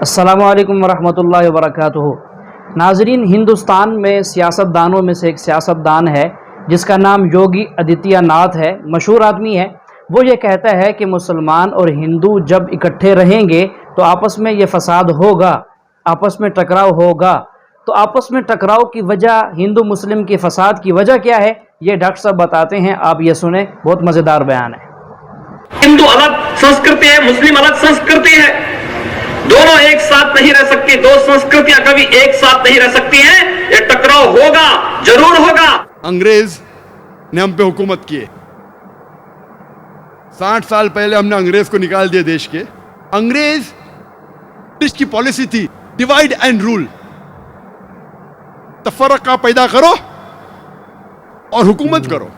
अस्सलामुअलैकुम वरहमतुल्लाहि वबरकातुहू। नाजरीन, हिंदुस्तान में सियासतदानों में से एक सियासतदान है जिसका नाम योगी आदित्यनाथ है। मशहूर आदमी है। वो ये कहता है कि मुसलमान और हिंदू जब इकट्ठे रहेंगे तो आपस में ये फसाद होगा, आपस में टकराव होगा। तो आपस में टकराव की वजह, हिंदू मुस्लिम की फसाद की वजह क्या है, ये डॉक्टर साहब बताते हैं। आप ये सुने, बहुत मज़ेदार बयान है। हिंदू अलग संस्कृति है, मुस्लिम अलग संस्कृति है। दोनों एक साथ नहीं रह सकती, दो संस्कृतियां कभी एक साथ नहीं रह सकती हैं। ये टकराव होगा, जरूर होगा। अंग्रेज ने हम पे हुकूमत किए। 60 साल पहले हमने अंग्रेज को निकाल दिया देश के। अंग्रेज की पॉलिसी थी डिवाइड एंड रूल, तफरका पैदा करो और हुकूमत करो,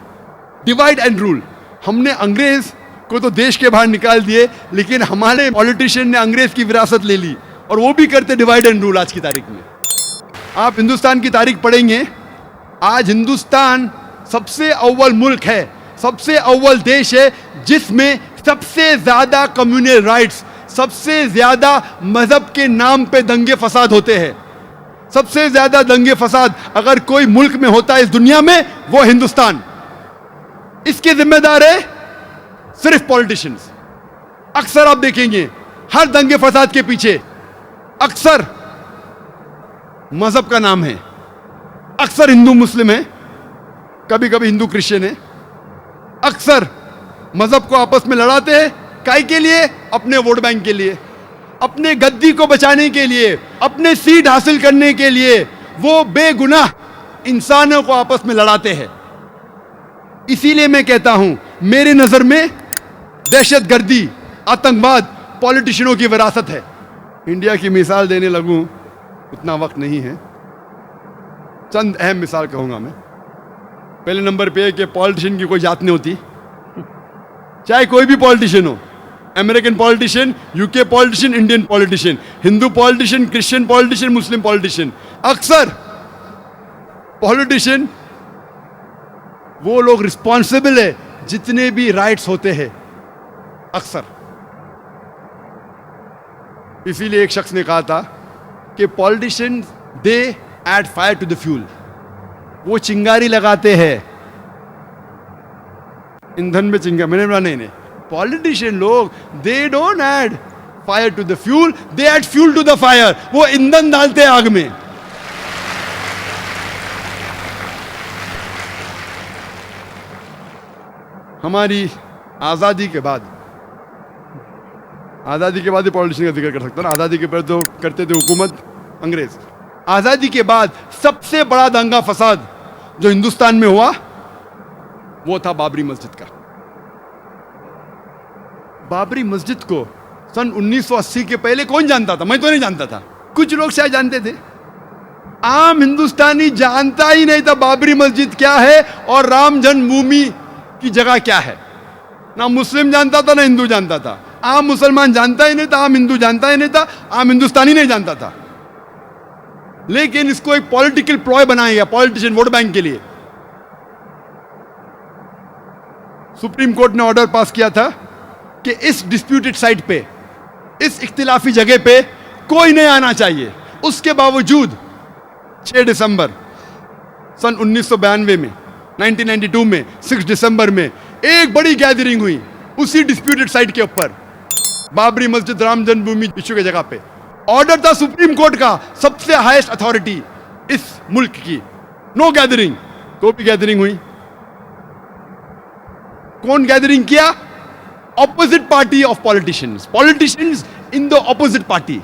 डिवाइड एंड रूल। हमने अंग्रेज को तो देश के बाहर निकाल दिए, लेकिन हमारे पॉलिटिशियन ने अंग्रेज की विरासत ले ली और वो भी करते डिवाइड एंड रूल। आज की तारीख में आप हिंदुस्तान की तारीख पढ़ेंगे, आज हिंदुस्तान सबसे अव्वल मुल्क है, सबसे अव्वल देश है जिसमें सबसे ज्यादा कम्युनल राइट्स, सबसे ज्यादा मजहब के नाम पे दंगे फसाद होते हैं। सबसे ज्यादा दंगे फसाद अगर कोई मुल्क में होता है इस दुनिया में, वो हिंदुस्तान। इसके जिम्मेदार है सिर्फ पॉलिटिशियंस। अक्सर आप देखेंगे हर दंगे फसाद के पीछे अक्सर मजहब का नाम है, अक्सर हिंदू मुस्लिम है, कभी कभी हिंदू क्रिश्चियन है। अक्सर मजहब को आपस में लड़ाते हैं, काहे के लिए? अपने वोट बैंक के लिए, अपने गद्दी को बचाने के लिए, अपने सीट हासिल करने के लिए। वो बेगुनाह इंसानों को आपस में लड़ाते हैं। इसीलिए मैं कहता हूं, मेरी नजर में दहशतगर्दी, आतंकवाद पॉलिटिशियनों की विरासत है। इंडिया की मिसाल देने लगूं, उतना वक्त नहीं है। चंद अहम मिसाल कहूंगा मैं। पहले नंबर पे कि पॉलिटिशियन की कोई जात नहीं होती, चाहे कोई भी पॉलिटिशियन हो। American politician, UK politician, Indian politician, Hindu politician, Christian politician, Muslim politician. अक्सर पॉलिटिशियन वो लोग रिस्पॉन्सिबल है जितने भी राइट्स होते हैं, अक्सर। इसीलिए एक शख्स ने कहा था कि politician they add fire to the fuel. वो चिंगारी लगाते हैं, ईंधन में चिंगारी। मैंने बोला नहीं, पॉलिटिशियन लोग they don't add fire to the fuel, they add fuel to the fire. वो ईंधन डालते हैं आग में। हमारी आजादी के बाद ही पॉलिटिशियन का जिक्र कर सकता ना। आजादी के पहले तो करते थे हुकूमत अंग्रेज। आजादी के बाद सबसे बड़ा दंगा फसाद जो हिंदुस्तान में हुआ वो था बाबरी मस्जिद का। बाबरी मस्जिद को सन 1980 के पहले कौन जानता था? मैं तो नहीं जानता था, कुछ लोग शायद जानते थे। आम हिंदुस्तानी जानता ही नहीं था बाबरी मस्जिद क्या है और राम जन्मभूमि की जगह क्या है। ना मुस्लिम जानता था, ना हिंदू जानता था। आम मुसलमान जानता ही नहीं था, आम हिंदू जानता ही नहीं था, आम हिंदुस्तानी नहीं जानता था। लेकिन इसको एक पॉलिटिकल प्लॉय बनाया गया, पॉलिटिशियन वोट बैंक के लिए। सुप्रीम कोर्ट ने ऑर्डर पास किया था कि इस डिस्प्यूटेड साइट पे, इस इख्तिलाफी जगह पे कोई नहीं आना चाहिए। उसके बावजूद 6 दिसंबर सन 1992 में, 1992 में 6 दिसंबर में एक बड़ी गैदरिंग हुई उसी डिस्प्यूटेड साइट के ऊपर, बाबरी मस्जिद राम जन्मभूमि इश्यू की जगह पे। ऑर्डर था सुप्रीम कोर्ट का, सबसे हाईएस्ट अथॉरिटी इस मुल्क की, नो गैदरिंग। तो भी गैदरिंग हुई। कौन गैदरिंग किया? Opposite party of politicians, politicians in the opposite party.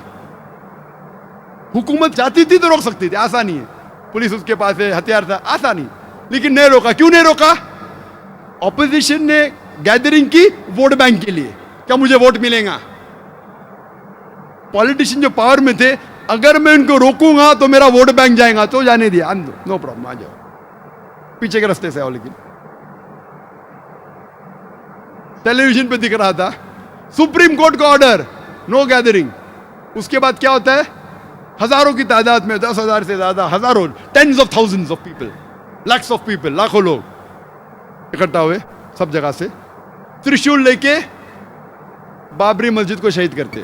हुकूमत चाहती थी तो रोक सकती थी, आसानी है। पुलिस उसके पास है, हथियार था, आसानी। लेकिन नहीं रोका। क्यों नहीं रोका? ऑपोजिशन ने गैदरिंग की वोट बैंक के लिए, क्या मुझे वोट मिलेगा। पॉलिटिशियन जो पावर में थे, अगर मैं उनको रोकूंगा तो मेरा वोट बैंक जाएगा, तो जाने दिया, नो प्रॉब्लम, आ जाओ, पीछे के रास्ते से आओ। लेकिन टेलीविजन पे दिख रहा था सुप्रीम कोर्ट का ऑर्डर, नो गैदरिंग। उसके बाद क्या होता है? हजारों की तादाद में, 10,000 से ज्यादा, हजारों, tens of thousands of people, lakhs of people, लाखों लोग इकट्ठा हुए सब जगह से, त्रिशूल लेके बाबरी मस्जिद को शहीद करते।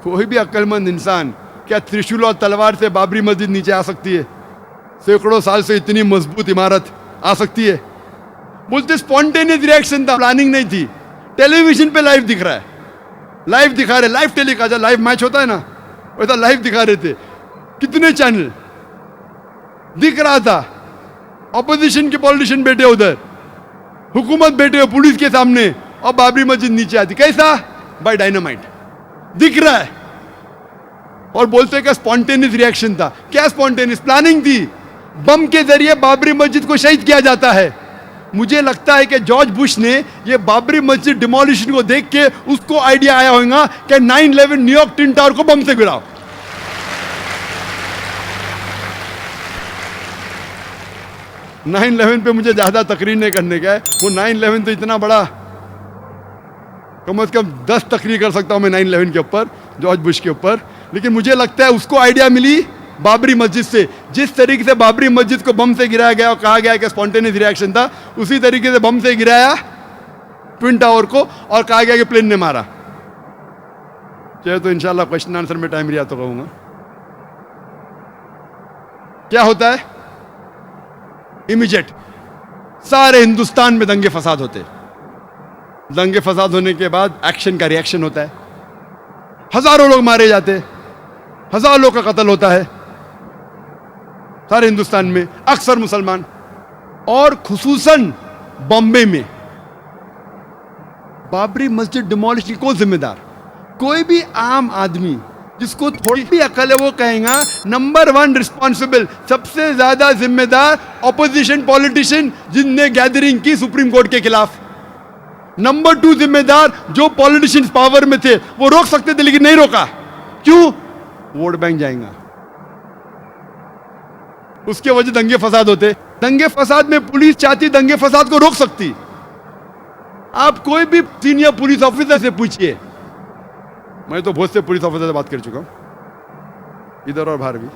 कोई भी अक्लमंद इंसान क्या त्रिशूल और तलवार से बाबरी मस्जिद नीचे आ सकती है? सैकड़ों साल से इतनी मजबूत इमारत आ सकती है? बोलते स्पॉन्टेनियस रिएक्शन था, प्लानिंग नहीं थी। टेलीविजन पे लाइव दिख रहा है, लाइव दिखा रहे, लाइव टेलीकास्ट, लाइव मैच होता है ना, वैसा लाइव दिखा रहे थे। कितने चैनल दिख रहा था। ऑपोजिशन के पॉलिटिशियन बैठे उधर, हुकूमत बैठे हो पुलिस के सामने, और बाबरी मस्जिद नीचे आती। कैसा? बाय डायनामाइट दिख रहा है। और बोलते कि स्पॉन्टेनियस रिएक्शन था। क्या स्पॉन्टेनियस? प्लानिंग थी। बम के जरिए बाबरी मस्जिद को शहीद किया जाता है। मुझे लगता है कि जॉर्ज बुश ने ये बाबरी मस्जिद डिमोलिशन को देख के उसको आइडिया आया होगा कि 9/11 न्यूयॉर्क ट्विन टावर को बम से गिराओ। « 9/11 पे मुझे ज्यादा तकरीर नहीं करने का है। वो 9/11 तो इतना बड़ा, कम से कम 10 तकरीर कर सकता हूं मैं 9/11 के ऊपर, जॉर्ज बुश के ऊपर। लेकिन मुझे लगता है उसको आइडिया मिली बाबरी मस्जिद से। जिस तरीके से बाबरी मस्जिद को बम से गिराया गया और कहा गया कि स्पॉन्टेनियस रिएक्शन था, उसी तरीके से बम से गिराया ट्विन टावर को और कहा गया कि प्लेन ने मारा। चाहे तो इंशाल्लाह क्वेश्चन आंसर में टाइम रिया तो कहूंगा। क्या होता है? इमीडिएट सारे हिंदुस्तान में दंगे फसाद होते। दंगे फसाद होने के बाद एक्शन का रिएक्शन होता है। हजारों लोग मारे जाते, हजारों लोग का कत्ल होता है सारे हिंदुस्तान में, अक्सर मुसलमान। और खुसूसन बॉम्बे में बाबरी मस्जिद डिमोलिश की कौन जिम्मेदार? कोई भी आम आदमी जिसको थोड़ी भी अकल है वो कहेगा नंबर 1 रिस्पॉन्सिबल, सबसे ज्यादा जिम्मेदार ऑपोजिशन पॉलिटिशियन जिनने गैदरिंग की सुप्रीम कोर्ट के खिलाफ। नंबर 2 जिम्मेदार जो पॉलिटिशियंस पावर में थे, वो रोक सकते थे लेकिन नहीं रोका। क्यों? वोट बैंक जाएगा, उसके वजह दंगे फसाद होते। दंगे फसाद में पुलिस चाहती दंगे फसाद को रोक सकती। आप कोई भी सीनियर पुलिस ऑफिसर से पूछिए, मैं तो बहुत से पुलिस ऑफिसर से बात कर चुका हूं, इधर और बाहर भी।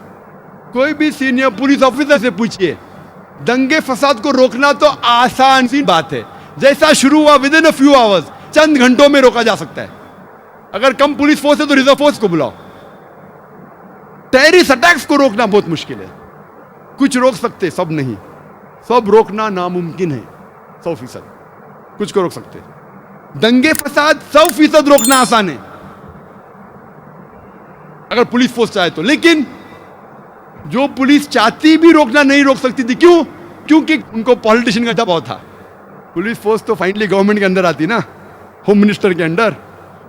कोई भी सीनियर पुलिस ऑफिसर से पूछिए, दंगे फसाद को रोकना तो आसान सी बात है। जैसा शुरू हुआ विदिन अ फ्यू आवर्स, चंद घंटों में रोका जा सकता है। अगर कम पुलिस फोर्स है तो रिजर्व फोर्स को बुलाओ। टेररिस्ट अटैक्स को रोकना बहुत मुश्किल है। कुछ रोक सकते, सब नहीं। सब रोकना नामुमकिन है 100%। कुछ को रोक सकते। दंगे फसाद 100% रोकना आसान है अगर पुलिस फोर्स चाहे तो। लेकिन जो पुलिस चाहती भी रोकना नहीं रोक सकती थी। क्यों? क्योंकि उनको पॉलिटिशियन का दबाव था। पुलिस फोर्स तो फाइनली गवर्नमेंट के अंदर आती ना, होम मिनिस्टर के अंडर।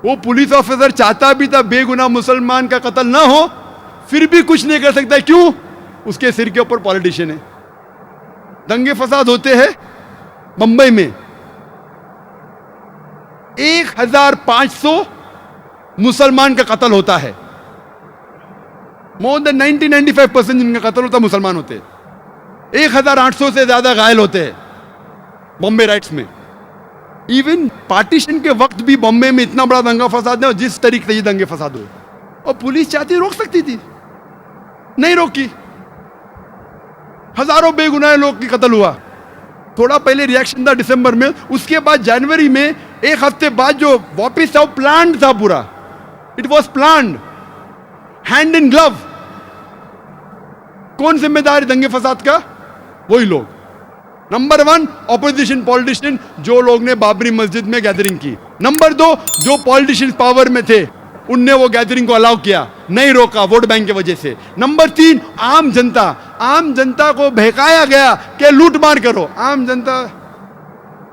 वो पुलिस ऑफिसर चाहता भी था बेगुनाह मुसलमान का कत्ल ना हो, फिर भी कुछ नहीं कर सकता। क्यों? उसके सिर के ऊपर पॉलिटिशियन है। दंगे फसाद होते हैं बंबई में 1500 मुसलमान का कत्ल होता है। मोर देन 90-95% जिनका कत्ल होता मुसलमान होते हैं। 1800 से ज्यादा घायल होते हैं बॉम्बे राइट्स में। इवन पार्टीशन के वक्त भी बॉम्बे में इतना बड़ा दंगा फसाद है, जिस तरीके से ये दंगे फसाद हुए। और पुलिस चाहती रोक सकती थी, नहीं रोकी। हजारों बेगुनाह लोग की कत्ल हुआ। थोड़ा पहले रिएक्शन था दिसंबर में, उसके बाद जनवरी में, एक हफ्ते बाद जो वापिस था, प्लान था पूरा। It was planned, hand in glove. कौन जिम्मेदार है दंगे फसाद का? वही लोग। नंबर 1 ऑपोजिशन पॉलिटिशियन, जो लोग ने बाबरी मस्जिद में गैदरिंग की। नंबर 2 जो पॉलिटिशियन पावर में थे, उनने वो गैदरिंग को अलाउ किया, नहीं रोका वोट बैंक की वजह से। नंबर 3 आम जनता। आम जनता को बहकाया गया कि लूट मार करो। आम जनता,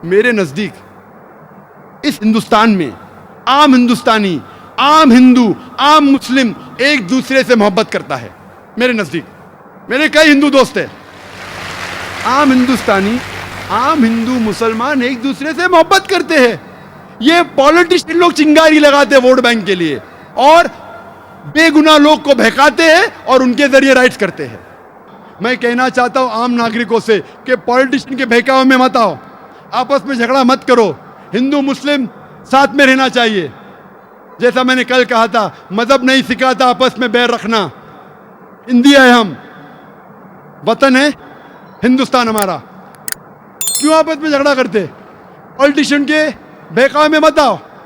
मेरे नजदीक इस हिंदुस्तान में आम हिंदुस्तानी, आम हिंदू, आम मुस्लिम एक दूसरे से मोहब्बत करता है। मेरे नजदीक मेरे कई हिंदू दोस्त हैं। आम हिंदुस्तानी, आम हिंदू मुसलमान एक दूसरे से मोहब्बत करते हैं। ये पॉलिटिशियन लोग चिंगारी लगाते हैं वोट बैंक के लिए और बेगुनाह लोग को बहकाते हैं और उनके जरिए राइट्स करते हैं। मैं कहना चाहता हूं आम नागरिकों से कि पॉलिटिशियन के बहकावे में मत आओ, आपस में झगड़ा मत करो। हिंदू मुस्लिम साथ में रहना चाहिए। जैसा मैंने कल कहा था, मजहब नहीं सिखाता आपस में बैर रखना। इंडिया है, हम वतन है हिंदुस्तान हमारा। क्यों आपस में झगड़ा करते? पॉलिटिशियन के बहकावे में मत आओ।